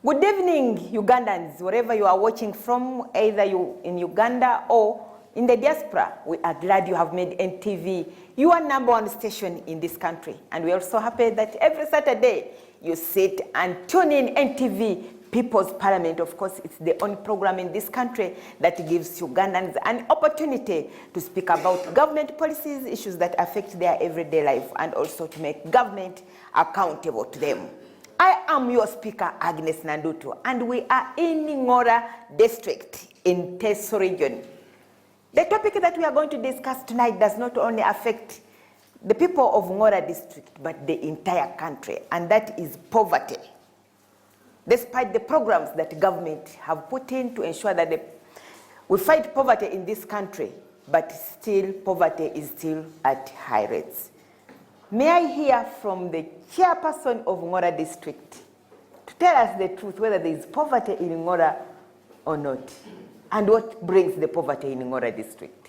Good evening, Ugandans, wherever you are watching from, either you in Uganda or in the diaspora. We are glad you have made NTV your #1 station in this country. And we are also happy that every Saturday you sit and tune in NTV People's Parliament. Of course, it's the only program in this country that gives Ugandans an opportunity to speak about government policies, issues that affect their everyday life, and also to make government accountable to them. I am your speaker, Agnes Nandutu, and we are in Ngora district in Teso region. The topic that we are going to discuss tonight does not only affect the people of Ngora district, but the entire country, and that is poverty. Despite the programs that government have put in to ensure that we fight poverty in this country, but still poverty is still at high rates. May I hear from the chairperson of Ngora district to tell us the truth, whether there is poverty in Ngora or not, and what brings the poverty in Ngora district?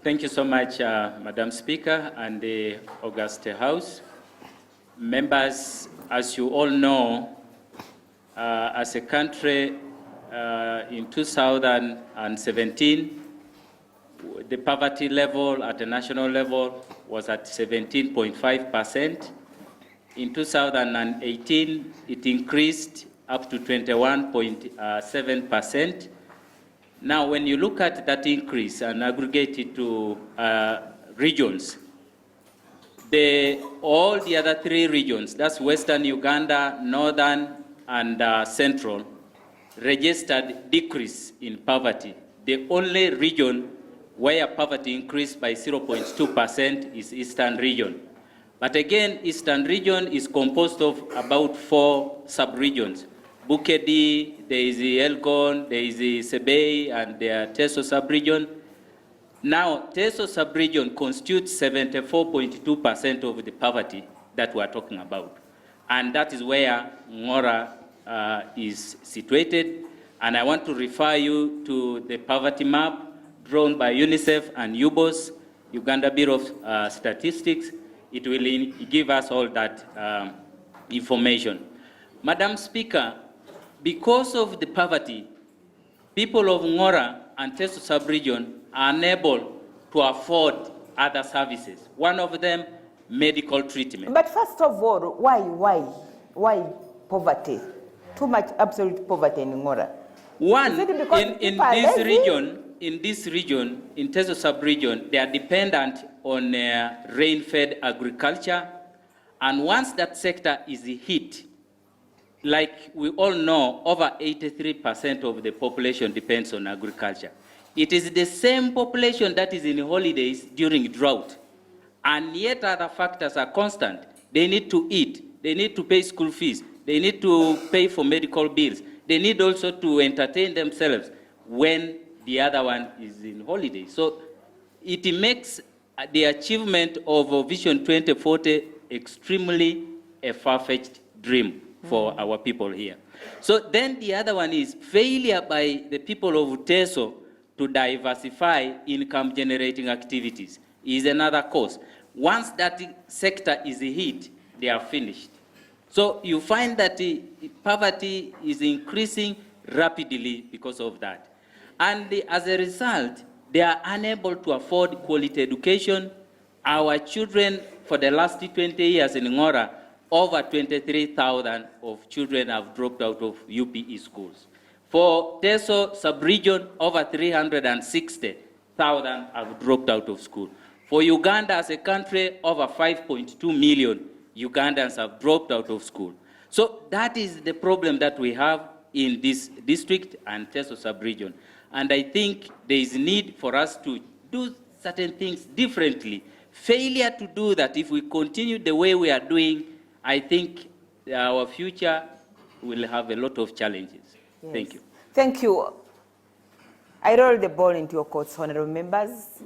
Thank you so much, Madam Speaker and the August House. Members, as you all know, as a country, in 2017, the poverty level at the national level was at 17.5%. In 2018, it increased up to 21.7%. Now, when you look at that increase and aggregate it to regions, all the other three regions, that's Western Uganda, Northern, and Central, registered decrease in poverty. The only region where poverty increased by 0.2% is Eastern region. But again, Eastern region is composed of about 4 sub-regions. Bukedi, there is the Elgon, there is the Sebei, and the Teso sub-region. Now, Teso sub-region constitutes 74.2% of the poverty that we are talking about. And that is where Ngora is situated. And I want to refer you to the poverty map drawn by UNICEF and UBOS, Uganda Bureau of Statistics. It will give us all that information. Madam Speaker, because of the poverty, people of Ngora and Teso sub-region are unable to afford other services. One of them, medical treatment. But first of all, why poverty? Too much absolute poverty in Ngora. One, in this region, in Teso sub-region, they are dependent on rain-fed agriculture. And once that sector is hit, like we all know, over 83% of the population depends on agriculture. It is the same population that is in holidays during drought. And yet other factors are constant. They need to eat. They need to pay school fees. They need to pay for medical bills. They need also to entertain themselves when the other one is in holiday. So it makes the achievement of Vision 2040 extremely a far-fetched dream for our people here. So then the other one is failure by the people of Teso to diversify income-generating activities is another cause. Once that sector is hit, they are finished. So you find that poverty is increasing rapidly because of that. And as a result, they are unable to afford quality education. Our children, for the last 20 years in Ngora, over 23,000 of children have dropped out of UPE schools. For Teso sub-region, over 360,000 have dropped out of school. For Uganda as a country, over 5.2 million Ugandans have dropped out of school. So that is the problem that we have in this district and Teso sub-region. And I think there is need for us to do certain things differently. Failure to do that, if we continue the way we are doing, I think our future will have a lot of challenges. Yes. Thank you. Thank you. I roll the ball into your courts, honorable members.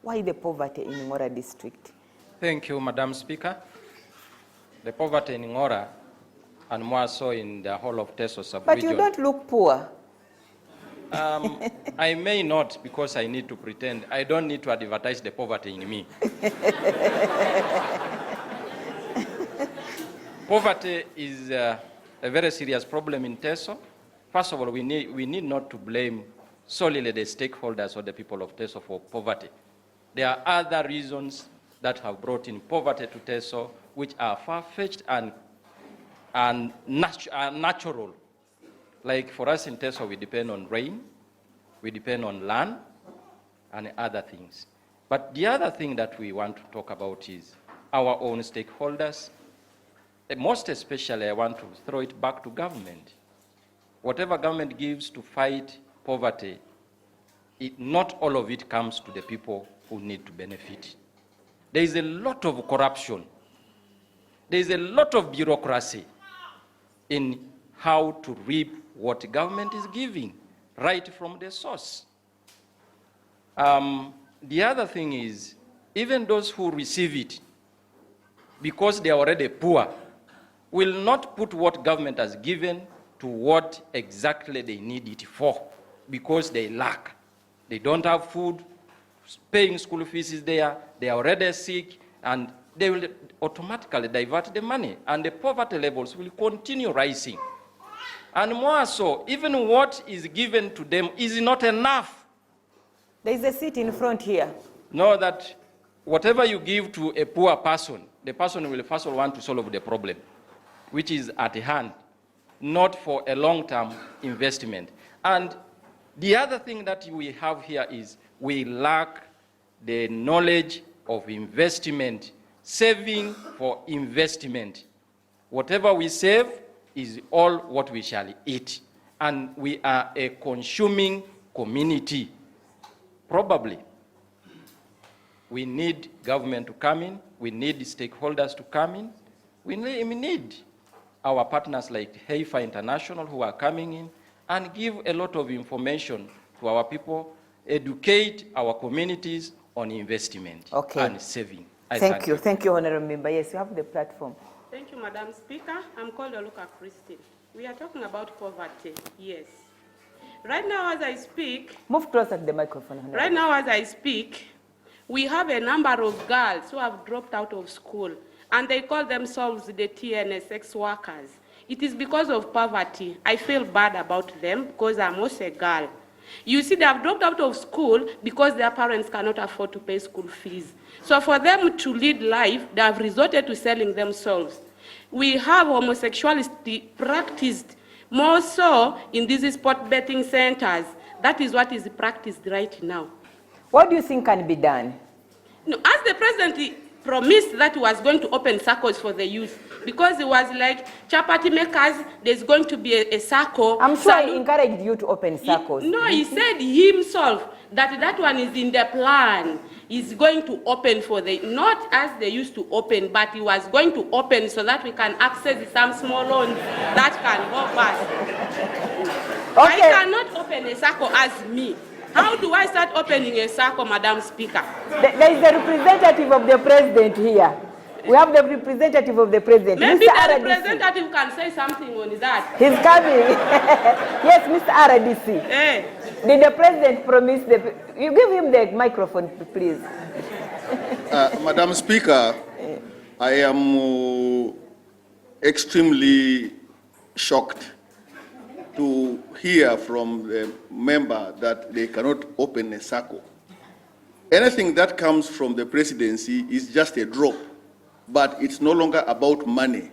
Why the poverty in Ngora district? Thank you, Madam Speaker. The poverty in Ngora, and more so in the whole of Teso sub-region. But you don't look poor. I may not, because I need to pretend. I don't need to advertise the poverty in me. Poverty is a very serious problem in Teso. First of all, we need not to blame solely the stakeholders or the people of Teso for poverty. There are other reasons that have brought in poverty to Teso, which are far-fetched and natural. Like for us in Teso, we depend on rain, we depend on land, and other things. But the other thing that we want to talk about is our own stakeholders. Most especially, I want to throw it back to government. Whatever government gives to fight poverty, not all of it comes to the people who need to benefit. There is a lot of corruption. There is a lot of bureaucracy in how to reap what government is giving, right from the source. The other thing is, even those who receive it, because they are already poor, will not put what government has given to what exactly they need it for, because they lack. They don't have food, paying school fees is there, they are already sick, and they will automatically divert the money, and the poverty levels will continue rising. And more so, even what is given to them is not enough. There is a seat in front here. Know that whatever you give to a poor person, the person will first want to solve the problem, which is at hand, not for a long-term investment. And the other thing that we have here is we lack the knowledge of investment, saving for investment. Whatever we save is all what we shall eat. And we are a consuming community. Probably, we need government to come in, we need stakeholders to come in, we need our partners like Heifa International who are coming in and give a lot of information to our people, educate our communities on investment and saving. Thank you, Honorable Member. Yes, you have the platform. Thank you, Madam Speaker. I'm called Oluka Christine. We are talking about poverty, yes. Right now as I speak... Move closer to the microphone, Honorable. Right now as I speak, we have a number of girls who have dropped out of school, and they call themselves the TNS sex workers. It is because of poverty. I feel bad about them because I'm also a girl. You see, they have dropped out of school because their parents cannot afford to pay school fees. So for them to lead life, they have resorted to selling themselves. We have homosexuality practiced more so in these sport betting centers. That is what is practiced right now. What do you think can be done? No, as the president promised that he was going to open circles for the youth, because it was like chapati makers, there's going to be a circle. I'm sure he encouraged you to open circles. He said himself that one is in the plan. He's going to open for the, not as they used to open, but he was going to open so that we can access some small loans that can help us. I cannot open a circle as me. How do I start opening a circle, Madam Speaker? There is a representative of the president here. We have the representative of the president. Maybe Mr. the representative can say something on that. He's coming. Yes, Mr. RDC. Hey. Did the president promise the... You give him the microphone, please. Madam Speaker, I am extremely shocked to hear from the member that they cannot open a circle. Anything that comes from the presidency is just a drop, but it's no longer about money.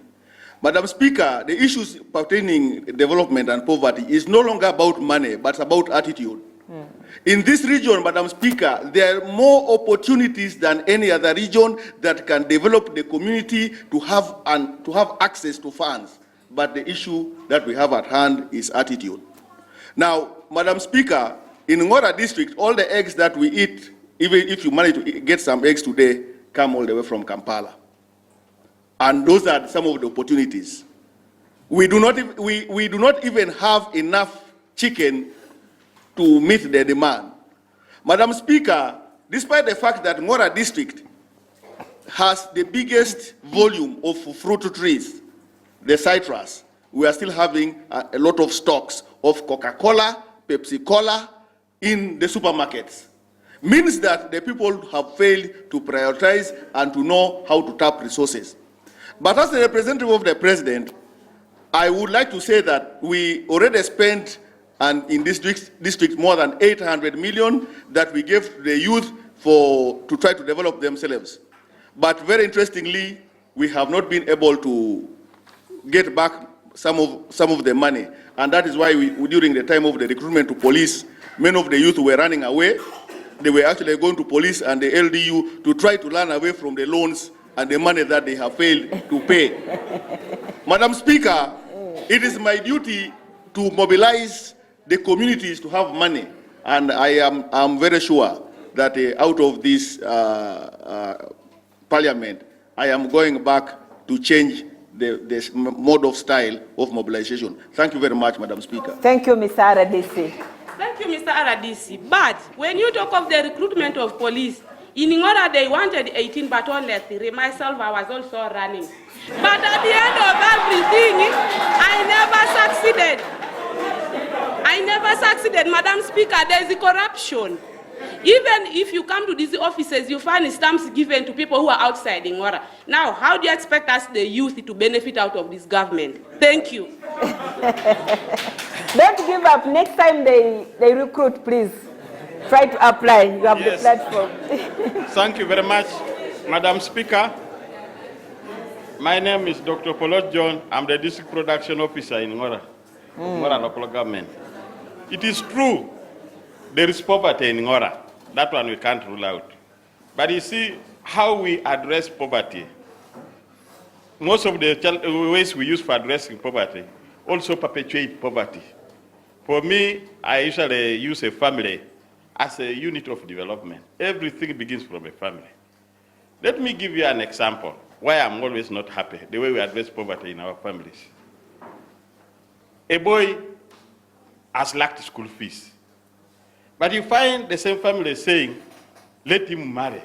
Madam Speaker, the issues pertaining development and poverty is no longer about money, but about attitude. In this region, Madam Speaker, there are more opportunities than any other region that can develop the community to have access to funds. But the issue that we have at hand is attitude. Now, Madam Speaker, in Ngora district, all the eggs that we eat, even if you manage to get some eggs today, come all the way from Kampala. And those are some of the opportunities. We do not even have enough chicken to meet the demand. Madam Speaker, despite the fact that Ngora district has the biggest volume of fruit trees, the citrus, we are still having a lot of stocks of Coca-Cola, Pepsi-Cola in the supermarkets. Means that the people have failed to prioritize and to know how to tap resources. But as the representative of the president, I would like to say that we already spent and in this district more than 800 million that we gave to the youth to try to develop themselves. But very interestingly, we have not been able to get back some of the money. And that is why during the time of the recruitment to police, many of the youth were running away. They were actually going to police and the LDU to try to run away from the loans and the money that they have failed to pay. Madam Speaker, it is my duty to mobilize the communities to have money, and I'm very sure that out of this parliament, I am going back to change the mode of style of mobilization. Thank you very much, Madam Speaker. Thank you, Mr. Aradisi. Thank you, Mr. Aradisi. But when you talk of the recruitment of police, in Ngora they wanted 18, but only 3. Myself, I was also running. But at the end of everything, I never succeeded, Madam Speaker. There is corruption. Even if you come to these offices, you find stamps given to people who are outside Ngora. Now, how do you expect us, the youth, to benefit out of this government? Thank you. Don't give up. Next time they recruit, please try to apply. You have the platform. Thank you very much, Madam Speaker. My name is Dr. Polot John. I'm the District Production Officer in Ngora, Ngora local government. It is true, there is poverty in Ngora. That one we can't rule out. But you see how we address poverty. Most of the ways we use for addressing poverty also perpetuate poverty. For me, I usually use a family as a unit of development. Everything begins from a family. Let me give you an example why I'm always not happy, the way we address poverty in our families. A boy has lacked school fees. But you find the same family saying, let him marry.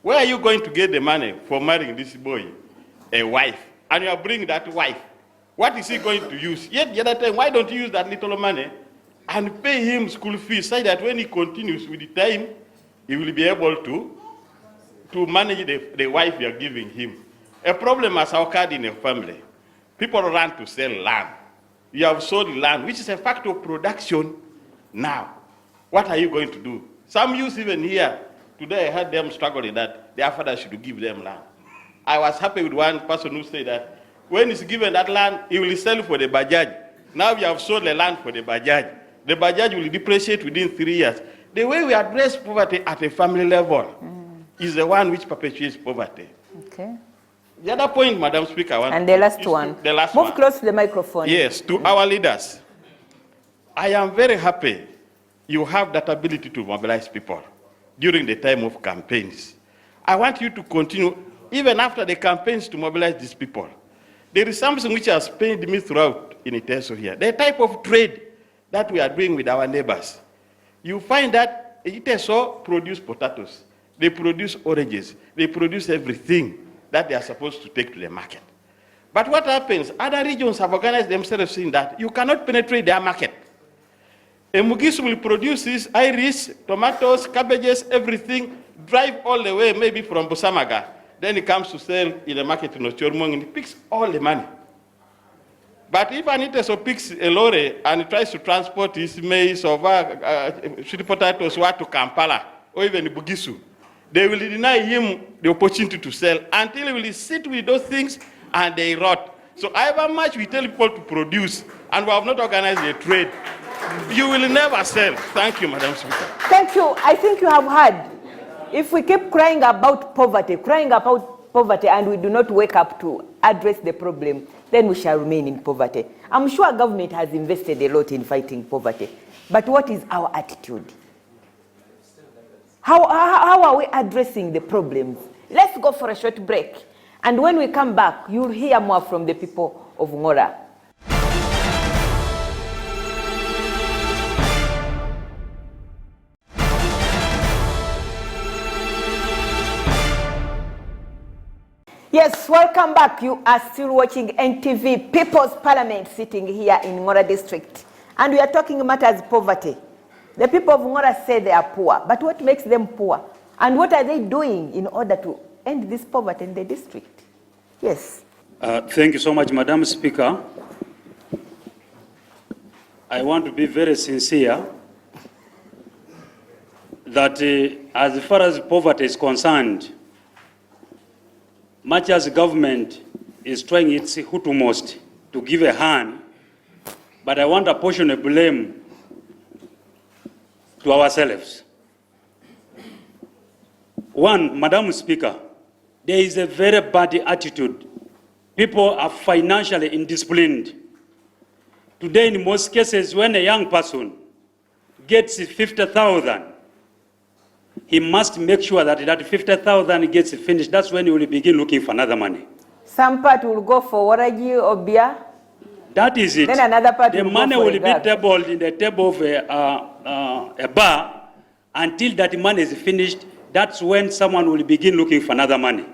Where are you going to get the money for marrying this boy? A wife. And you are bringing that wife. What is he going to use? Yet the other time, why don't you use that little money and pay him school fees so that when he continues with the time, he will be able to manage the wife you are giving him. A problem has occurred in a family. People run to sell land. You have sold land, which is a factor of production now. What are you going to do? Some youth even here, today I heard them struggling that their father should give them land. I was happy with one person who said that when he's given that land, he will sell for the Bajaj. Now you have sold the land for the Bajaj. The Bajaj will depreciate within 3 years. The way we address poverty at a family level is the one which perpetuates poverty. Okay. The other point, Madam Speaker, and the last one. The last Move one. close to the microphone. Yes, to our leaders. I am very happy you have that ability to mobilize people during the time of campaigns. I want you to continue, even after the campaigns, to mobilize these people. There is something which has pained me throughout in Iteso here. The type of trade that we are doing with our neighbors. You find that Iteso produce potatoes, they produce oranges, they produce everything that they are supposed to take to the market. But what happens? Other regions have organized themselves in that you cannot penetrate their market. A Mugisu will produce this iris, tomatoes, cabbages, everything, drive all the way, maybe from Busamaga. Then he comes to sell in the market in Ochormong and he picks all the money. But if Aniteso picks a lorry and he tries to transport his maize or sweet potatoes to Kampala or even Bugisu, they will deny him the opportunity to sell until he will sit with those things and they rot. So however much we tell people to produce and we have not organized a trade, you will never sell. Thank you, Madam Speaker. Thank you. I think you have heard. If we keep crying about poverty, and we do not wake up to address the problem, then we shall remain in poverty. I'm sure government has invested a lot in fighting poverty. But what is our attitude? How are we addressing the problems? Let's go for a short break. And when we come back, you'll hear more from the people of Ngora. Yes, welcome back. You are still watching NTV People's Parliament sitting here in Ngora District. And we are talking matters poverty. The people of Ngora say they are poor, but what makes them poor? And what are they doing in order to end this poverty in the district? Yes. Thank you so much, Madam Speaker. I want to be very sincere that as far as poverty is concerned, much as government is trying its utmost to give a hand, but I want to portion of blame to ourselves. One, Madam Speaker, there is a very bad attitude. People are financially indisciplined. Today, in most cases, when a young person gets 50,000, he must make sure that that 50,000 gets finished. That's when he will begin looking for another money. Some part will go for waraji or beer. That is it. Then another part the will money go for will be tabled in the table of a bar until that money is finished. That's when someone will begin looking for another money.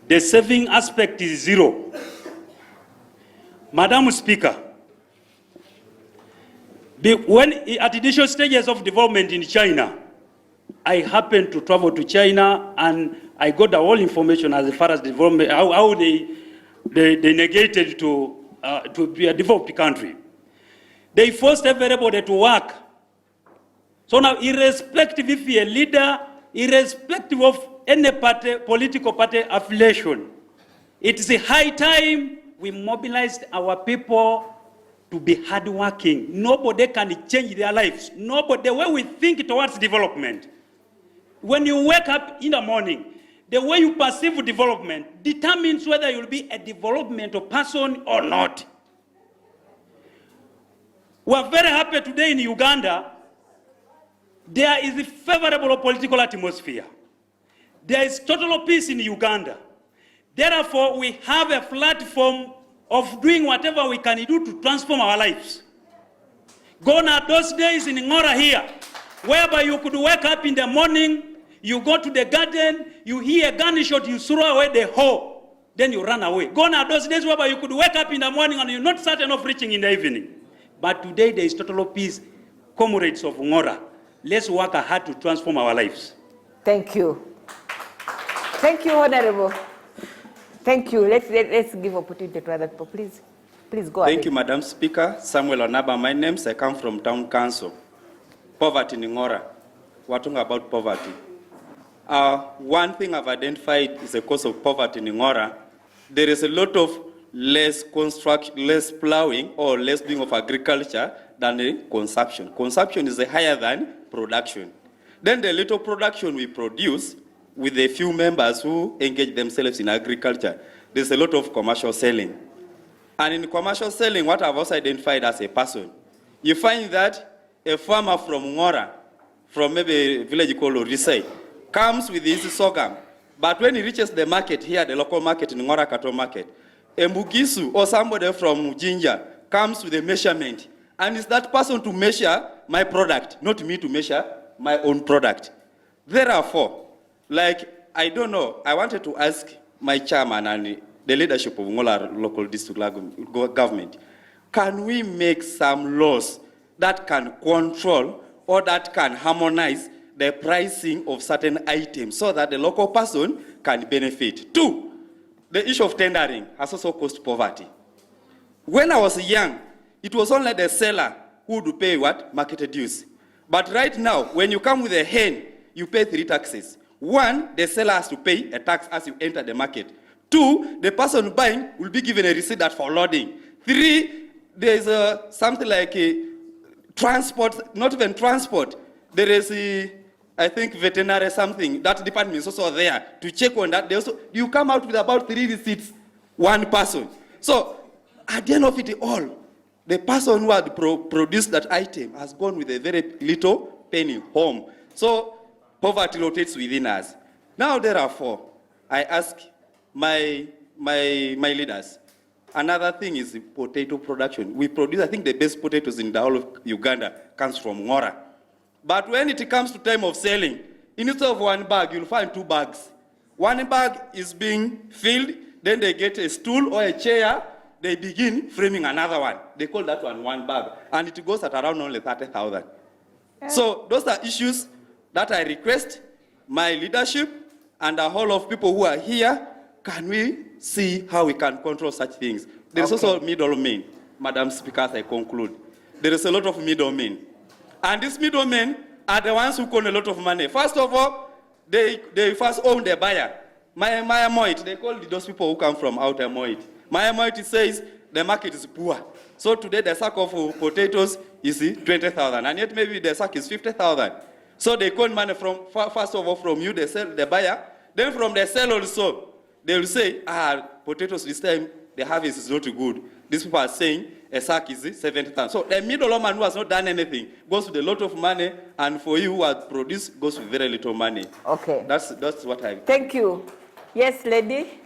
The saving aspect is zero. Madam Speaker, when at initial stages of development in China, I happened to travel to China and I got the whole information as far as development, how they negated to be a developed country. They forced everybody to work. So now, irrespective if you're a leader, irrespective of any party, political party affiliation, it is a high time we mobilized our people to be hardworking. Nobody can change their lives. Nobody, the way we think towards development. When you wake up in the morning, the way you perceive development determines whether you'll be a developmental person or not. We are very happy today in Uganda. There is a favorable political atmosphere. There is total peace in Uganda. Therefore, we have a platform of doing whatever we can do to transform our lives. Gone are those days in Ngora here, whereby you could wake up in the morning, you go to the garden, you hear a gunshot, you throw away the hoe, then you run away. Gone are those days whereby you could wake up in the morning and you're not certain of reaching in the evening. But today there is total peace. Comrades of Ngora, let's work hard to transform our lives. Thank you. Thank you, Honorable. Thank you. Let's give opportunity to other people. Please go ahead. Thank you, Madam Speaker. Samuel Onaba, my name. I come from Town Council. Poverty in Ngora. We're talking about poverty. One thing I've identified is the cause of poverty in Ngora. There is a lot of less construction, less plowing, or less doing of agriculture than the consumption. Consumption is higher than production. Then the little production we produce, with a few members who engage themselves in agriculture, there's a lot of commercial selling. And in commercial selling, what I've also identified as a person, you find that a farmer from Ngora, from maybe a village called Orisai, comes with his sorghum, but when he reaches the market here, the local market in Ngora Cattle Market, a Mugisu or somebody from Jinja comes with a measurement, and it's that person to measure my product, not me to measure my own product. Therefore, I don't know, I wanted to ask my chairman and the leadership of Ngora local district government, can we make some laws that can control or that can harmonize the pricing of certain items so that the local person can benefit? Two, the issue of tendering has also caused poverty. When I was young, it was only the seller who would pay what? Market dues. But right now, when you come with a hen, you pay 3 taxes. One, the seller has to pay a tax as you enter the market. Two, the person buying will be given a receipt that for loading. Three, there is something like a transport, not even transport. There is I think veterinary something, that department is also there to check on that. They also, you come out with about 3 receipts, one person. So at the end of it all, the person who had produced that item has gone with a very little penny home. So poverty rotates within us. Now, therefore, I ask my leaders, another thing is potato production. We produce, I think, the best potatoes in the whole of Uganda comes from Ngora. But when it comes to time of selling, instead of 1 bag, you'll find 2 bags. 1 bag is being filled, then they get a stool or a chair, they begin framing another one. They call that one bag. And it goes at around only 30,000. So those are issues that I request my leadership and a whole of people who are here, can we see how we can control such things? There is also middlemen, Madam Speaker, as I conclude. there is a lot of middlemen. And these middlemen are the ones who own a lot of money. First of all, they first own the buyer. Maya Moit, they call those people who come from outer Moit. Maya Moit says the market is poor. So today the sack of potatoes is 20,000, and yet maybe the sack is 50,000. So they own money from, first of all, from you, they sell the buyer. Then from the seller also, they will say, potatoes this time, the harvest is not good. These people are saying a sack is 70,000. So the middleman who has not done anything goes with a lot of money, and for you who has produced goes with very little money. Okay. That's what I... Thank you. Yes, lady.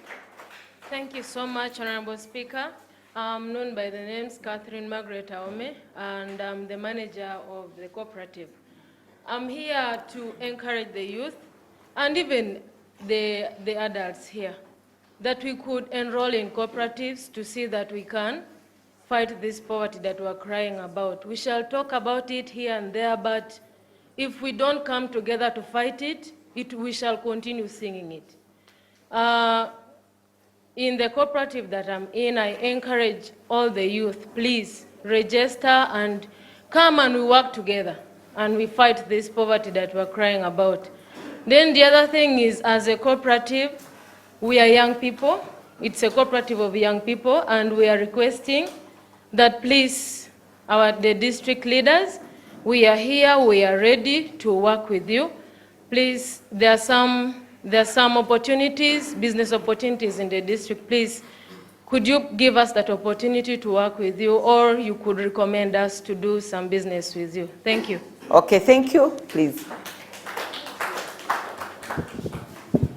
Thank you so much, Honorable Speaker. I'm known by the names Catherine Margaret Aome, and I'm the manager of the cooperative. I'm here to encourage the youth and even the adults here that we could enroll in cooperatives to see that we can fight this poverty that we're crying about. We shall talk about it here and there, but if we don't come together to fight it, we shall continue singing it. In the cooperative that I'm in, I encourage all the youth, please register and come and we work together and we fight this poverty that we're crying about. Then the other thing is, as a cooperative, we are young people. It's a cooperative of young people, and we are requesting that please, the district leaders, we are here, we are ready to work with you. Please, there are some opportunities, business opportunities in the district. Please, could you give us that opportunity to work with you, or you could recommend us to do some business with you? Thank you. Okay, thank you. Please.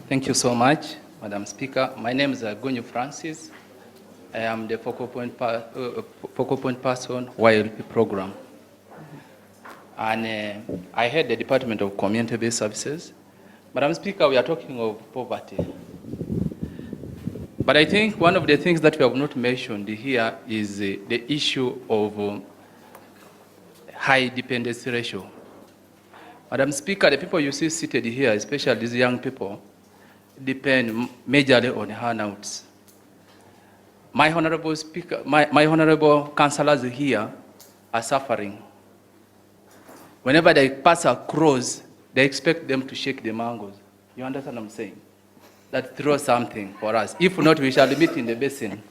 Thank you so much, Madam Speaker. My name is Gunyu Francis. I am the focal point person, YLP program. And I head the Department of Community-Based Services. Madam Speaker, we are talking of poverty. But I think one of the things that we have not mentioned here is the issue of high dependency ratio. Madam Speaker, the people you see seated here, especially these young people, depend majorly on handouts. My honorable speaker, my honorable councillors here are suffering. Whenever they pass across, they expect them to shake the mangoes. You understand what I'm saying? That throw something for us. If not, we shall meet in the basin.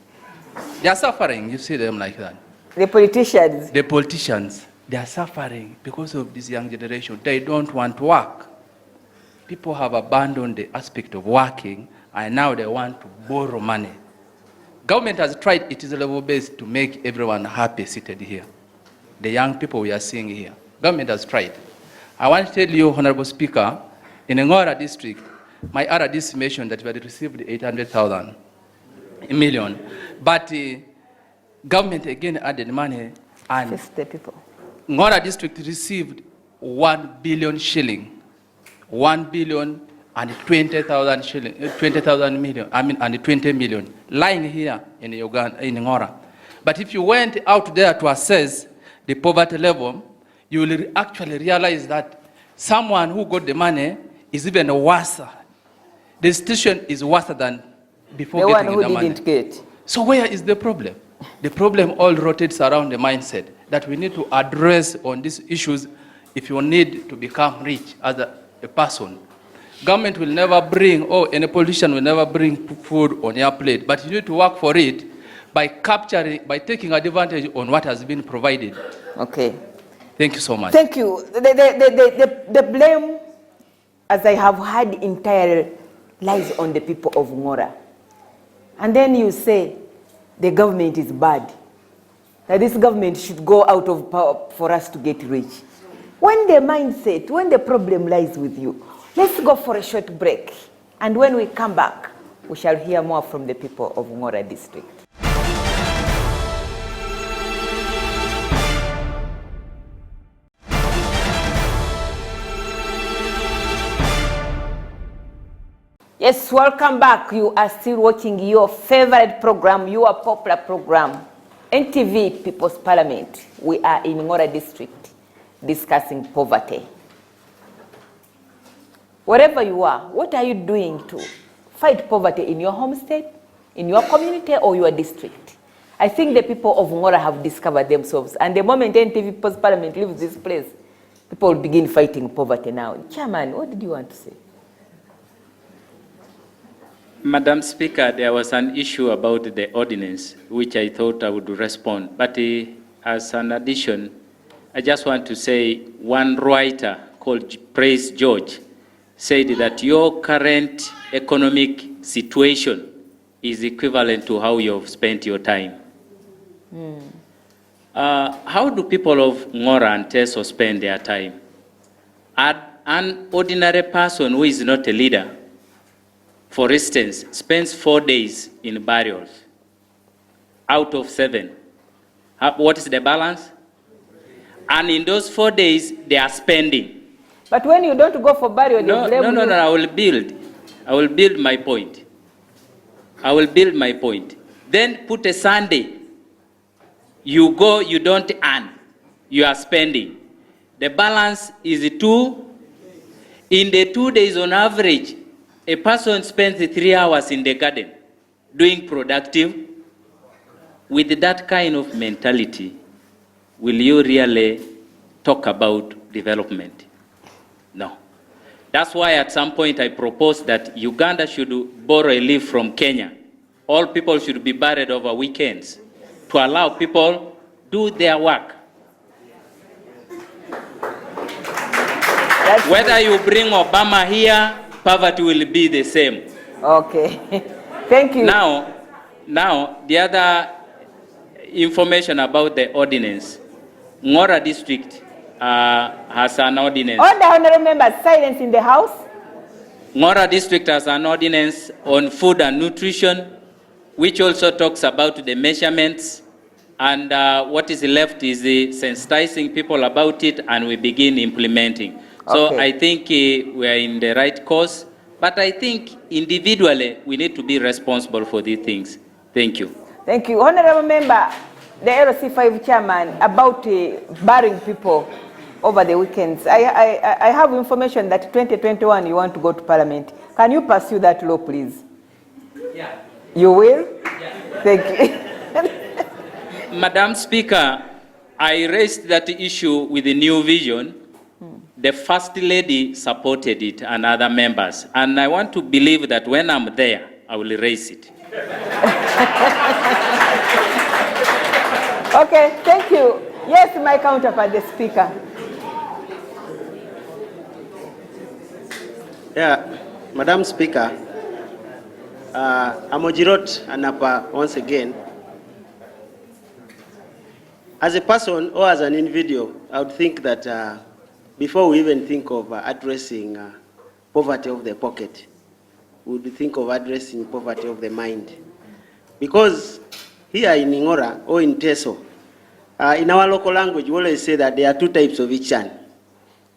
They are suffering. You see them like that. The politicians. The politicians, they are suffering because of this young generation. They don't want to work. People have abandoned the aspect of working, and now they want to borrow money. Government has tried, it is level-based, to make everyone happy seated here. The young people we are seeing here. Government has tried. I want to tell you, Honorable Speaker, in Ngora district, my RDC mentioned that we had received 800,000 million, but government again added money, and the people. Ngora district received 1 billion shilling, 1 billion and 20,000 shilling, 20,000 million, and 20 million, lying here in Uganda, in Ngora. But if you went out there to assess the poverty level, you will actually realize that someone who got the money is even worse. The situation is worse than before getting the money. The one who didn't get. So where is the problem? The problem all rotates around the mindset that we need to address on these issues if you need to become rich as a person. Government will never bring, or any politician will never bring food on your plate, but you need to work for it by by taking advantage on what has been provided. Okay. Thank you so much. Thank you. The blame, as I have heard, entirely lies on the people of Ngora. And then you say the government is bad, that this government should go out of power for us to get rich. When the mindset, when the problem lies with you, let's go for a short break. And when we come back, we shall hear more from the people of Ngora district. Yes, welcome back. You are still watching your favorite program, your popular program, NTV People's Parliament. We are in Ngora district discussing poverty. Wherever you are, what are you doing to fight poverty in your homestead, in your community, or your district? I think the people of Ngora have discovered themselves. And the moment NTV People's Parliament leaves this place, people will begin fighting poverty now. Chairman, what did you want to say? Madam Speaker, there was an issue about the ordinance, which I thought I would respond. But as an addition, I just want to say one writer called Praise George said that your current economic situation is equivalent to how you've spent your time. How do people of Ngora and Teso spend their time? An ordinary person who is not a leader, for instance, spends 4 days in burials out of 7. What is the balance? And in those 4 days, they are spending. But when you don't go for burial, No, I will build my point. Then put a Sunday. You go, you don't earn. You are spending. The balance is 2. In the 2 days on average, a person spends 3 hours in the garden doing productive. With that kind of mentality, will you really talk about development? No. That's why at some point I proposed that Uganda should borrow a leaf from Kenya. All people should be buried over weekends to allow people do their work. Whether you bring Obama here, poverty will be the same. Okay. Thank you. Now, the other information about the ordinance. Ngora district has an ordinance. All the honorable members, silence in the house. Ngora district has an ordinance on food and nutrition, which also talks about the measurements, and what is left is sensitizing people about it, and we begin implementing. So Okay. I think we are in the right course, but I think individually we need to be responsible for these things. Thank you. Thank you. Honorable member, the LC5 chairman, about burying people over the weekends. I have information that 2021 you want to go to parliament. Can you pursue that law, please? Yeah. You will? Yeah. Thank you. Madam Speaker, I raised that issue with the New Vision. The First Lady supported it and other members. And I want to believe that when I'm there, I will raise it. Okay, thank you. Yes, my counterpart, the speaker. Yeah, Madam Speaker, Amojirot Anapa once again. As a person or as an individual, I would think that before we even think of addressing poverty of the pocket, we would think of addressing poverty of the mind. Because here in Ngora or in Teso, in our local language, we always say that there are 2 types of ichan.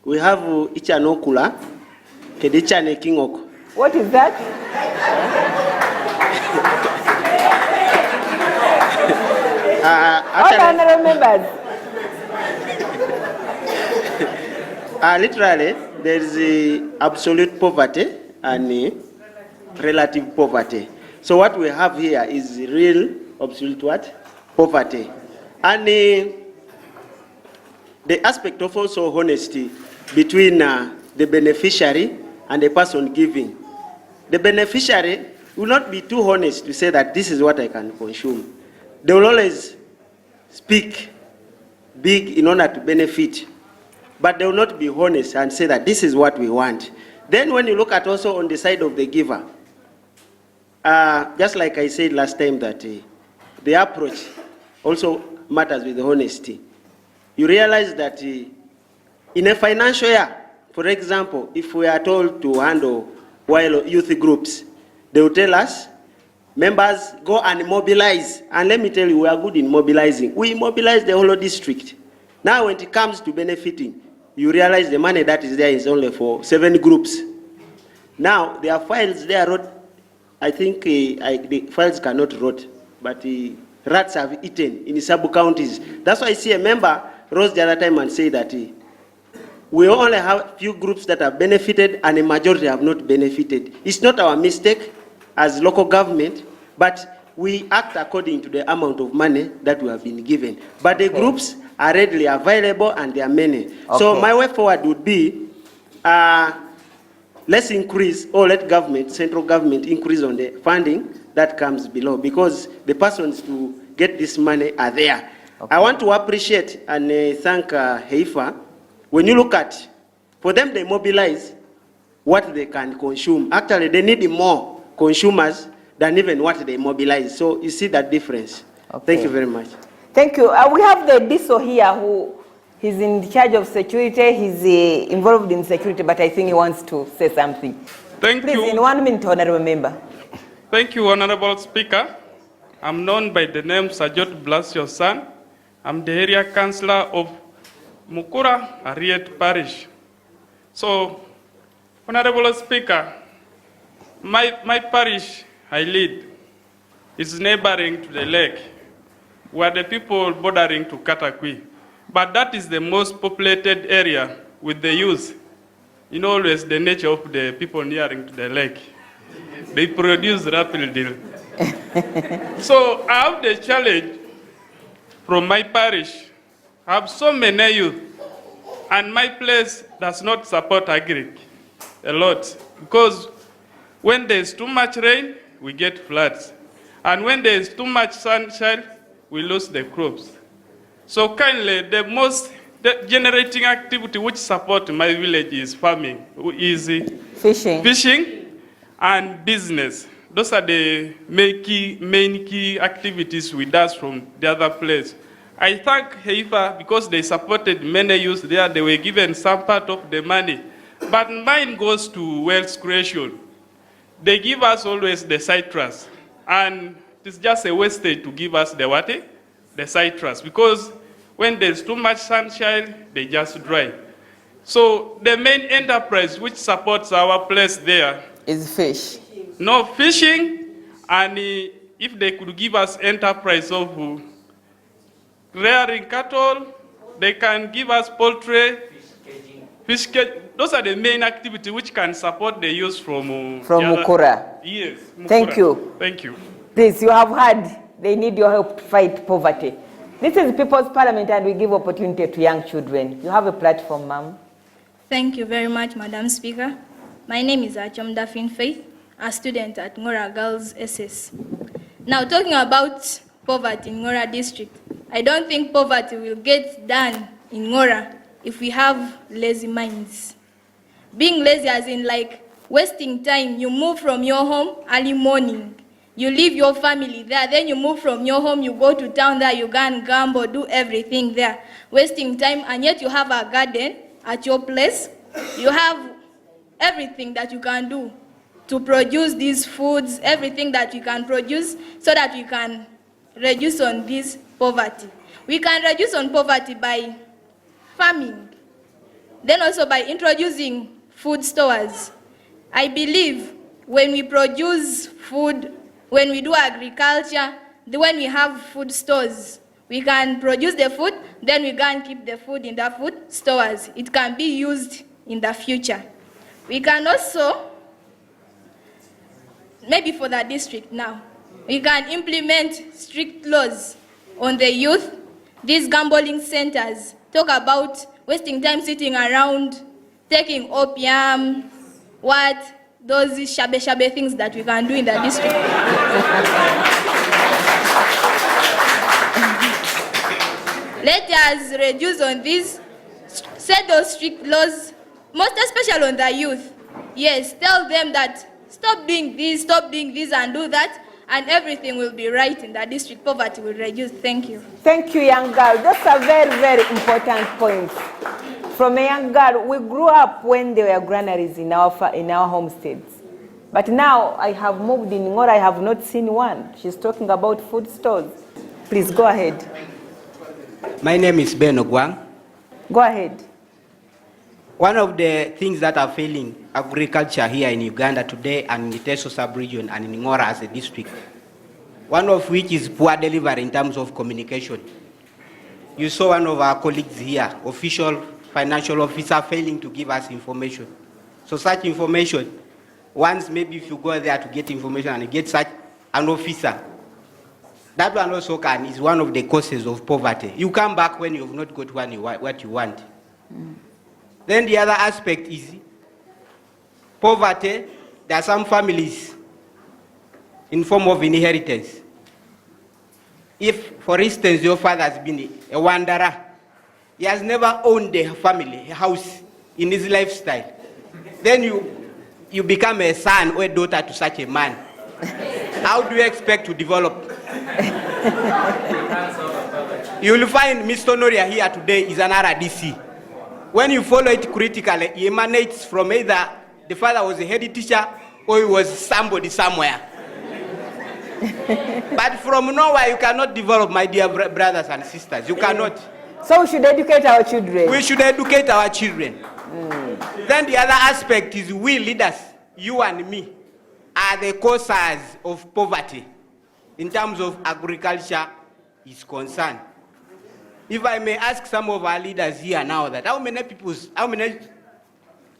We have ichan okula, kedichan ekingoko. What is that? All the honorable members. Literally, there is absolute poverty and relative poverty. So what we have here is real absolute what? Poverty. And the aspect of also honesty between the beneficiary and the person giving. The beneficiary will not be too honest to say that this is what I can consume. They will always speak big in order to benefit, but they will not be honest and say that this is what we want. Then when you look at also on the side of the giver, just like I said last time that the approach also matters with the honesty. You realize that in a financial year, for example, if we are told to handle youth groups, they will tell us, members go and mobilize. And let me tell you, we are good in mobilizing. We mobilize the whole district. Now when it comes to benefiting, you realize the money that is there is only for 7 groups. Now, there are files there wrote, I think the files cannot rot, but rats have eaten in sub-counties. That's why I see a member rose the other time and say that we only have few groups that have benefited and a majority have not benefited. It's not our mistake as local government, but we act according to the amount of money that we have been given. But the groups are readily available and there are many. So my way forward would be, let's increase, or let government, central government, increase on the funding that comes below, because the persons to get this money are there. I want to appreciate and thank Heifa. When you look at, for them, they mobilize what they can consume. Actually, they need more consumers than even what they mobilize. So you see that difference. Thank you very much. Thank you. We have the DISO here who he's in charge of security. He's involved in security, but I think he wants to say something. Thank you. Please, in 1 minute, Honorable Member. Thank you, Honorable Speaker. I'm known by the name Sajot Blasio San. I'm the area councillor of Mukura, Ariet Parish. So, Honorable Speaker, my parish I lead is neighboring to the lake, where the people bordering to Katakwi. But that is the most populated area with the youth. You know, always the nature of the people nearing to the lake. They produce rapidly. So I have the challenge from my parish. I have so many youth, and my place does not support agri a lot, because when there's too much rain, we get floods. And when there's too much sunshine, we lose the crops. So kindly, the generating activity which support my village is farming, is fishing and business. Those are the main key activities we do from the other place. I thank Heifa because they supported many youth there. They were given some part of the money. But mine goes to wealth creation. They give us always the citrus. And it's just a wastage to give us the what? The citrus. Because when there's too much sunshine, they just dry. So the main enterprise which supports our place there is fish. No, fishing, and if they could give us enterprise of rearing cattle, they can give us poultry, fish cage. Those are the main activities which can support the youth from Mukura. Yes. Mukura. Thank you. Thank you. Please, you have heard they need your help to fight poverty. This is People's Parliament, and we give opportunity to young children. You have a platform, ma'am. Thank you very much, Madam Speaker. My name is Achom Dafin Faith, a student at Ngora Girls SS. Now, talking about poverty in Ngora district, I don't think poverty will get done in Ngora if we have lazy minds. Being lazy as in like wasting time. You move from your home early morning, you leave your family there, then you move from your home, you go to town there, you go and gamble, do everything there, wasting time, and yet you have a garden at your place. You have everything that you can do to produce these foods, everything that we can produce so that we can reduce on this poverty. We can reduce on poverty by farming, then also by introducing food stores. I believe when we produce food, when we do agriculture, when we have food stores, we can produce the food, then we can keep the food in the food stores. It can be used in the future. We can also, maybe for the district now, we can implement strict laws on the youth, these gambling centers. Talk about wasting time sitting around, taking opium, those shabe things that we can do in the district. Let us reduce on this, set those strict laws, most especially on the youth. Yes, tell them that stop doing this, and do that, and everything will be right in the district. Poverty will reduce. Thank you. Thank you, young girl. That's a very, very important point. From a young girl, we grew up when there were granaries in our homesteads. But now I have moved in Ngora, I have not seen one. She's talking about food stores. Please go ahead. My name is Ben Ogwang. Go ahead. One of the things that are failing agriculture here in Uganda today and in the Teso sub-region and in Ngora as a district, one of which is poor delivery in terms of communication. You saw one of our colleagues here, official financial officer, failing to give us information. So such information, once maybe if you go there to get information and you get such an officer That one also is one of the causes of poverty. You come back when you have not got what you want. Then the other aspect is poverty. There are some families in form of inheritance. If, for instance, your father has been a wanderer, he has never owned a family, a house in his lifestyle, then you become a son or a daughter to such a man. How do you expect to develop? You will find Mr. Noria here today is an RDC. When you follow it critically, he emanates from either the father was a head teacher or he was somebody somewhere. But from nowhere, you cannot develop, my dear brothers and sisters. You cannot. So we should educate our children. We should educate our children. Then the other aspect is we leaders, you and me, are the causes of poverty in terms of agriculture is concerned. If I may ask some of our leaders here now that how many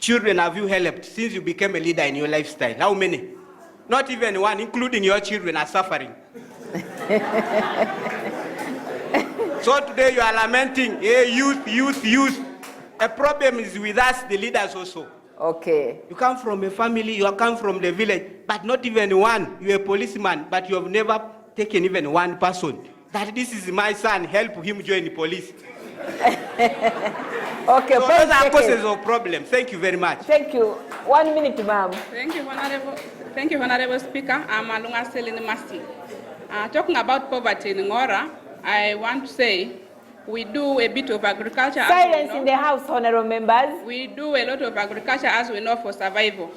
children have you helped since you became a leader in your lifestyle? How many? Not even one, including your children, are suffering. So today you are lamenting, hey, youth. A problem is with us, the leaders also. Okay. You come from a family, you come from the village, but not even one. You're a policeman, but you have never taken even one person. That this is my son, help him join the police. Okay, so those are causes of problems. Thank you very much. Thank you. 1 minute, ma'am. Thank you, Honorable. Thank you, Honorable Speaker. I'm Alunga Selini Masi. Talking about poverty in Ngora, I want to say we do a bit of agriculture. Silence in the house, honorable members. We do a lot of agriculture, as we know, for survival.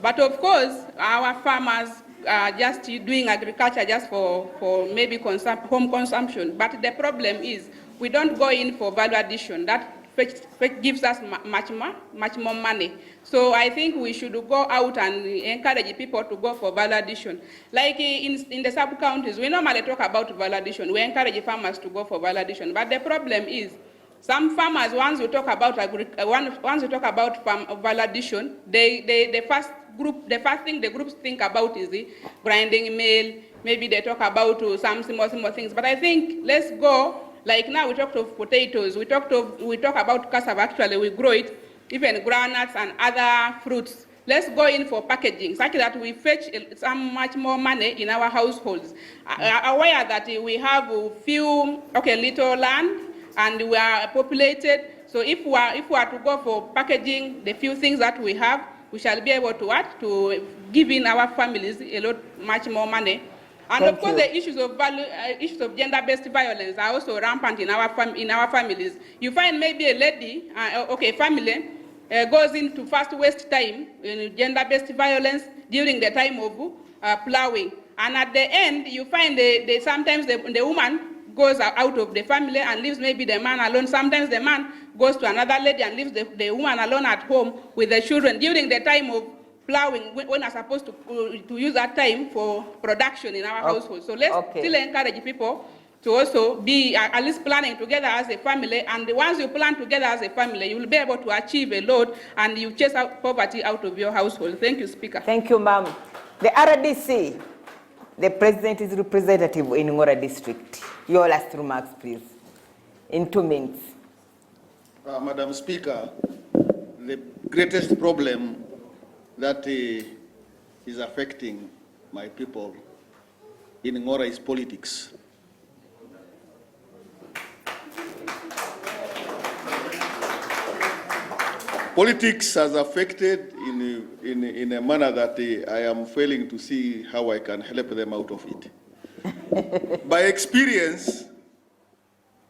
But of course, our farmers are just doing agriculture just for maybe home consumption. But the problem is we don't go in for value addition. That gives us much more money. So I think we should go out and encourage people to go for value addition. Like in the sub-counties, we normally talk about value addition. We encourage farmers to go for value addition. But the problem is some farmers, once you talk about value addition, the first thing the groups think about is the grinding mill. Maybe they talk about some small things. But I think let's go. Like now we talked of potatoes, we talk about cassava, actually we grow it, even groundnuts and other fruits. Let's go in for packaging, such that we fetch some much more money in our households. Aware that we have little land and we are populated, so if we are to go for packaging the few things that we have, we shall be able to give in our families much more money. And of course, the issues of gender-based violence are also rampant in our families. You find maybe a lady, family, goes into first waste time in gender-based violence during the time of plowing. And at the end, you find sometimes the woman goes out of the family and leaves maybe the man alone. Sometimes the man goes to another lady and leaves the woman alone at home with the children during the time of plowing, when we're supposed to use that time for production in our household. So let's still encourage people to also be at least planning together as a family. And once you plan together as a family, you will be able to achieve a lot and you chase out poverty out of your household. Thank you, Speaker. Thank you, ma'am. The RDC, the president is representative in Ngora district. Your last remarks, please, in 2 minutes. Madam Speaker, the greatest problem that is affecting my people in Ngora is politics. Politics has affected in a manner that I am failing to see how I can help them out of it. By experience,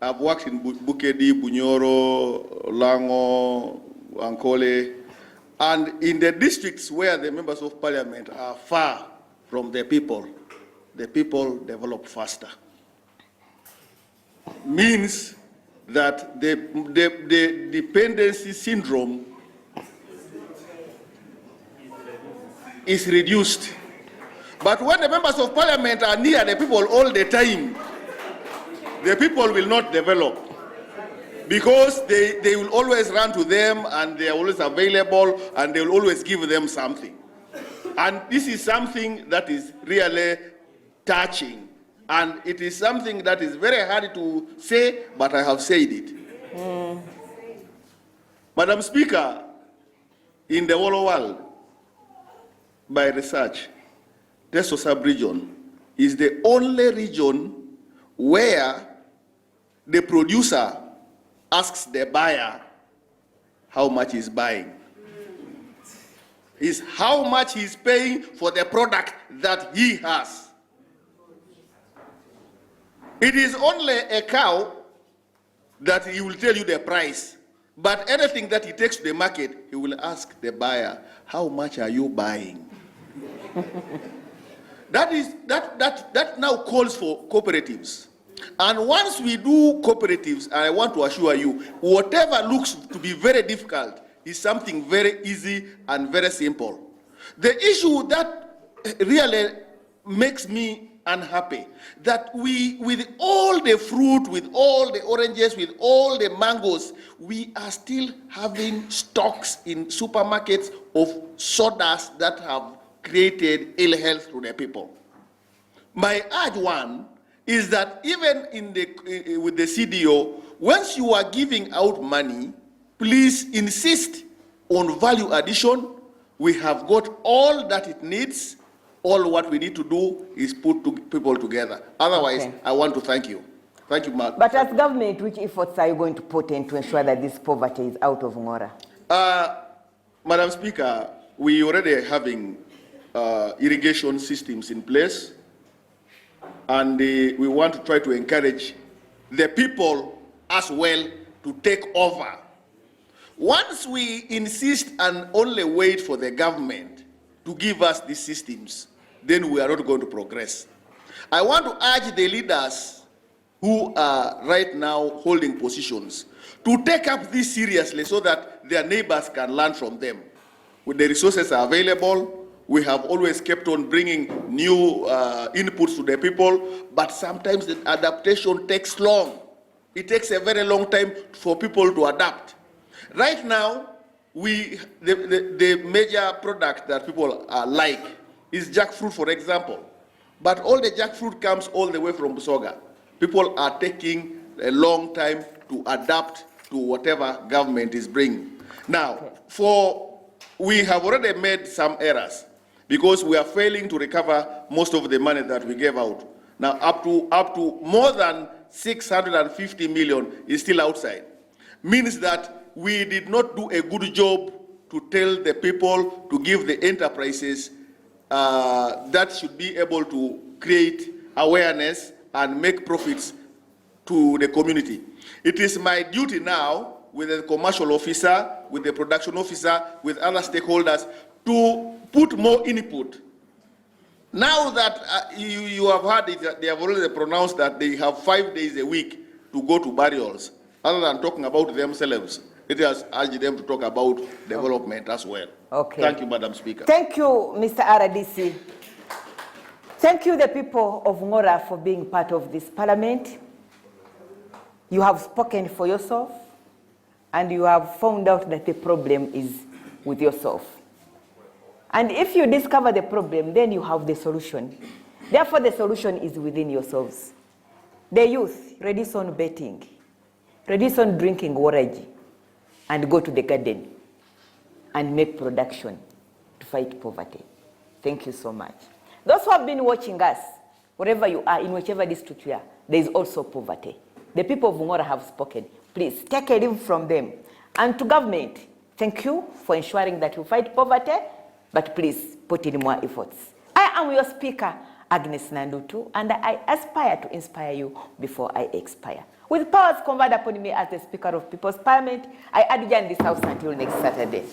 I've worked in Bukedi, Bunyoro, Lango, Ankole, and in the districts where the members of parliament are far from the people develop faster. Means that the dependency syndrome is reduced. But when the members of parliament are near the people all the time, the people will not develop. Because they will always run to them and they are always available and they will always give them something. And this is something that is really touching And it is something that is very hard to say, but I have said it. Madam Speaker, in the whole world, by research, Teso sub-region is the only region where the producer asks the buyer how much he's buying. Is how much he's paying for the product that he has. It is only a cow that he will tell you the price. But anything that he takes to the market, he will ask the buyer, how much are you buying? That now calls for cooperatives. And once we do cooperatives, I want to assure you, whatever looks to be very difficult is something very easy and very simple. The issue that really makes me unhappy, that we, with all the fruit, with all the oranges, with all the mangoes, we are still having stocks in supermarkets of sodas that have created ill health to the people. My urge one is that even in the, with the CDO, once you are giving out money, please insist on value addition. We have got all that it needs. All what we need to do is put people together. Otherwise, okay. I want to thank you. Thank you, Mark. But as government, which efforts are you going to put in to ensure that this poverty is out of Ngora? Madam Speaker, we already are having irrigation systems in place. And we want to try to encourage the people as well to take over. Once we insist and only wait for the government to give us these systems, then we are not going to progress. I want to urge the leaders who are right now holding positions to take up this seriously so that their neighbors can learn from them. When the resources are available, we have always kept on bringing new inputs to the people, but sometimes the adaptation takes long. It takes a very long time for people to adapt. Right now, the major product that people like is jackfruit, for example. But all the jackfruit comes all the way from Busoga. People are taking a long time to adapt to whatever government is bringing. Now, we have already made some errors, because we are failing to recover most of the money that we gave out. Now, up to more than 650 million is still outside. Means that we did not do a good job to tell the people, to give the enterprises that should be able to create awareness and make profits to the community. It is my duty now, with the commercial officer, with the production officer, with other stakeholders, to put more input. Now that you have heard it, they have already pronounced that they have 5 days a week to go to burials. Other than talking about themselves, it has urged them to talk about development as well. Okay. Thank you, Madam Speaker. Thank you, Mr. RDC. Thank you, the people of Ngora, for being part of this parliament. You have spoken for yourself, and you have found out that the problem is with yourself. And if you discover the problem, then you have the solution. Therefore, the solution is within yourselves. The youth, reduce on betting, reduce on drinking waragi, and go to the garden and make production to fight poverty. Thank you so much. Those who have been watching us, wherever you are, in whichever district you are, there is also poverty. The people of Ngora have spoken. Please take a leave from them. And to government, thank you for ensuring that you fight poverty, but please put in more efforts. I am your speaker, Agnes Nandutu, and I aspire to inspire you before I expire. With powers conferred upon me as the Speaker of People's Parliament, I adjourn this house until next Saturday.